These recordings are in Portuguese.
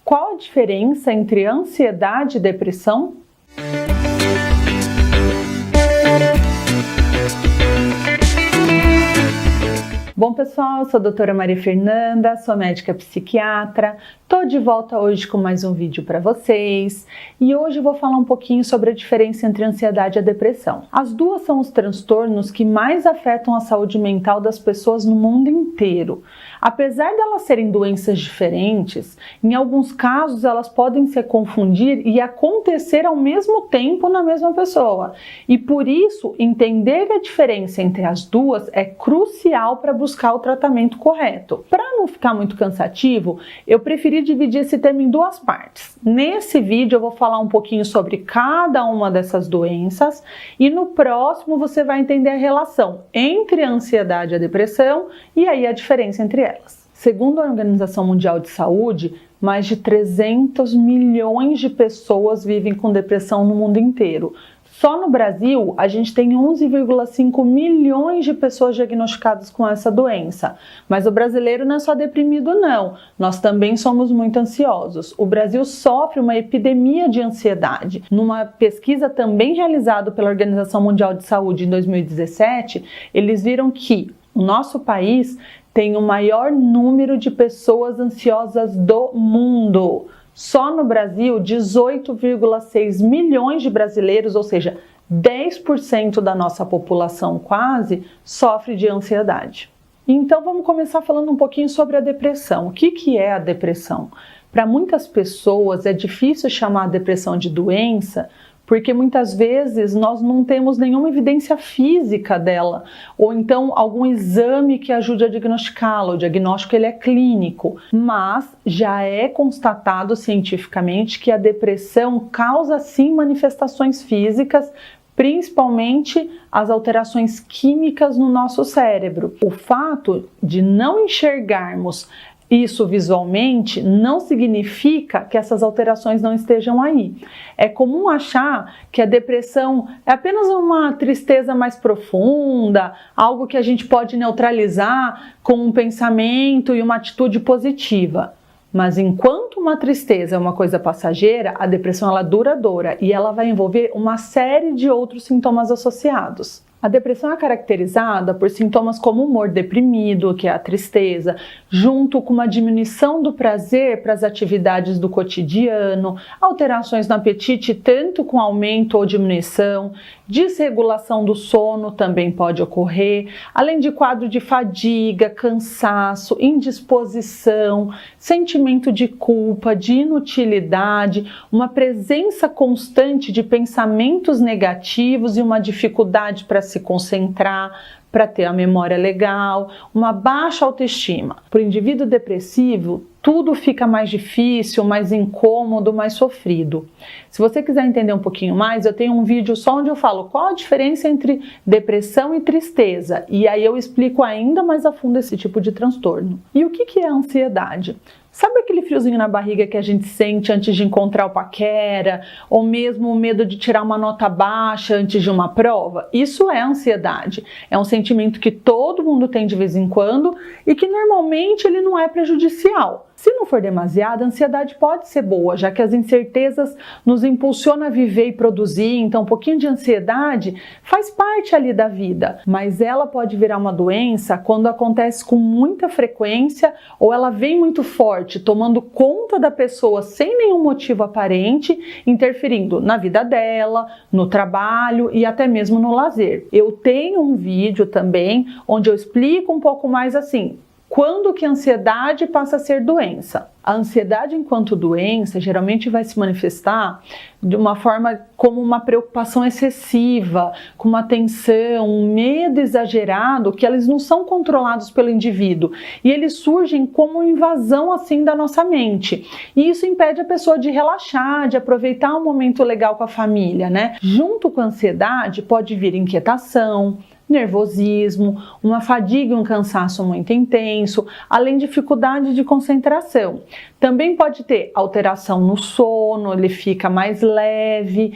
Qual a diferença entre ansiedade e depressão? Bom pessoal, eu sou a doutora Maria Fernanda, sou médica psiquiatra, tô de volta hoje com mais um vídeo para vocês e hoje eu vou falar um pouquinho sobre a diferença entre a ansiedade e a depressão. As duas são os transtornos que mais afetam a saúde mental das pessoas no mundo inteiro. Apesar de elas serem doenças diferentes, em alguns casos elas podem se confundir e acontecer ao mesmo tempo na mesma pessoa. E por isso, entender a diferença entre as duas é crucial para buscar o tratamento correto. Para não ficar muito cansativo, eu preferi dividir esse tema em duas partes. Nesse vídeo eu vou falar um pouquinho sobre cada uma dessas doenças e no próximo você vai entender a relação entre a ansiedade e a depressão e aí a diferença entre elas. Segundo a Organização Mundial de Saúde, mais de 300 milhões de pessoas vivem com depressão no mundo inteiro. Só no Brasil, a gente tem 11,5 milhões de pessoas diagnosticadas com essa doença. Mas o brasileiro não é só deprimido, não. Nós também somos muito ansiosos. O Brasil sofre uma epidemia de ansiedade. Numa pesquisa também realizada pela Organização Mundial de Saúde em 2017, eles viram que o nosso país tem o maior número de pessoas ansiosas do mundo. Só no Brasil, 18,6 milhões de brasileiros, ou seja, 10% da nossa população quase, sofre de ansiedade. Então vamos começar falando um pouquinho sobre a depressão. O que é a depressão? Para muitas pessoas é difícil chamar a depressão de doença, porque muitas vezes nós não temos nenhuma evidência física dela, ou então algum exame que ajude a diagnosticá-la. O diagnóstico ele é clínico, mas já é constatado cientificamente que a depressão causa sim manifestações físicas, principalmente as alterações químicas no nosso cérebro. O fato de não enxergarmos isso visualmente não significa que essas alterações não estejam aí. É comum achar que a depressão é apenas uma tristeza mais profunda, algo que a gente pode neutralizar com um pensamento e uma atitude positiva. Mas enquanto uma tristeza é uma coisa passageira, a depressão ela é duradoura e ela vai envolver uma série de outros sintomas associados. A depressão é caracterizada por sintomas como humor deprimido, que é a tristeza, junto com uma diminuição do prazer para as atividades do cotidiano, alterações no apetite, tanto com aumento ou diminuição, desregulação do sono também pode ocorrer, além de quadro de fadiga, cansaço, indisposição, sentimento de culpa, de inutilidade, uma presença constante de pensamentos negativos e uma dificuldade para se concentrar, para ter a memória legal, uma baixa autoestima. Para o indivíduo depressivo, tudo fica mais difícil, mais incômodo, mais sofrido. Se você quiser entender um pouquinho mais, eu tenho um vídeo só onde eu falo qual a diferença entre depressão e tristeza. E aí eu explico ainda mais a fundo esse tipo de transtorno. E o que é a ansiedade? Sabe aquele friozinho na barriga que a gente sente antes de encontrar o paquera? Ou mesmo o medo de tirar uma nota baixa antes de uma prova? Isso é ansiedade. É um sentimento que todo mundo tem de vez em quando e que normalmente ele não é prejudicial. Se não for demasiado, a ansiedade pode ser boa, já que as incertezas nos impulsionam a viver e produzir, então um pouquinho de ansiedade faz parte ali da vida. Mas ela pode virar uma doença quando acontece com muita frequência ou ela vem muito forte, tomando conta da pessoa sem nenhum motivo aparente, interferindo na vida dela, no trabalho e até mesmo no lazer. Eu tenho um vídeo também onde eu explico um pouco mais assim, quando que a ansiedade passa a ser doença? A ansiedade enquanto doença geralmente vai se manifestar de uma forma como uma preocupação excessiva, com uma tensão, um medo exagerado, que eles não são controlados pelo indivíduo. E eles surgem como invasão assim da nossa mente. E isso impede a pessoa de relaxar, de aproveitar um momento legal com a família, né? Junto com a ansiedade pode vir inquietação, nervosismo, uma fadiga e um cansaço muito intenso, além de dificuldade de concentração. Também pode ter alteração no sono, ele fica mais leve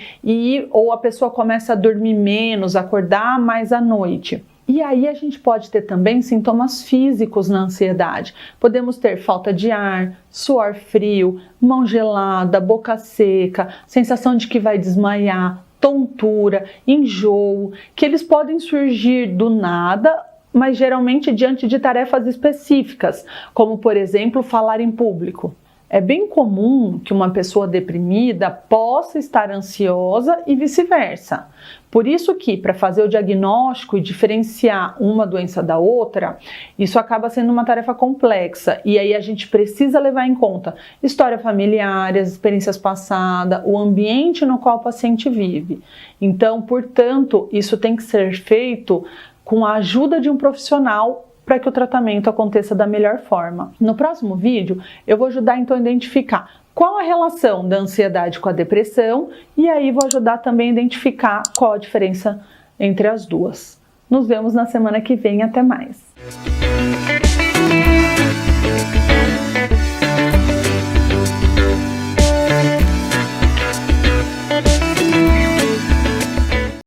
ou a pessoa começa a dormir menos, acordar mais à noite. E aí a gente pode ter também sintomas físicos na ansiedade. Podemos ter falta de ar, suor frio, mão gelada, boca seca, sensação de que vai desmaiar, tontura, enjoo, que eles podem surgir do nada, mas geralmente diante de tarefas específicas, como por exemplo falar em público. É bem comum que uma pessoa deprimida possa estar ansiosa e vice-versa. Por isso que, para fazer o diagnóstico e diferenciar uma doença da outra, isso acaba sendo uma tarefa complexa. E aí a gente precisa levar em conta história familiar, as experiências passadas, o ambiente no qual o paciente vive. Então, portanto, isso tem que ser feito com a ajuda de um profissional para que o tratamento aconteça da melhor forma. No próximo vídeo, eu vou ajudar então a identificar qual a relação da ansiedade com a depressão e aí vou ajudar também a identificar qual a diferença entre as duas. Nos vemos na semana que vem, até mais!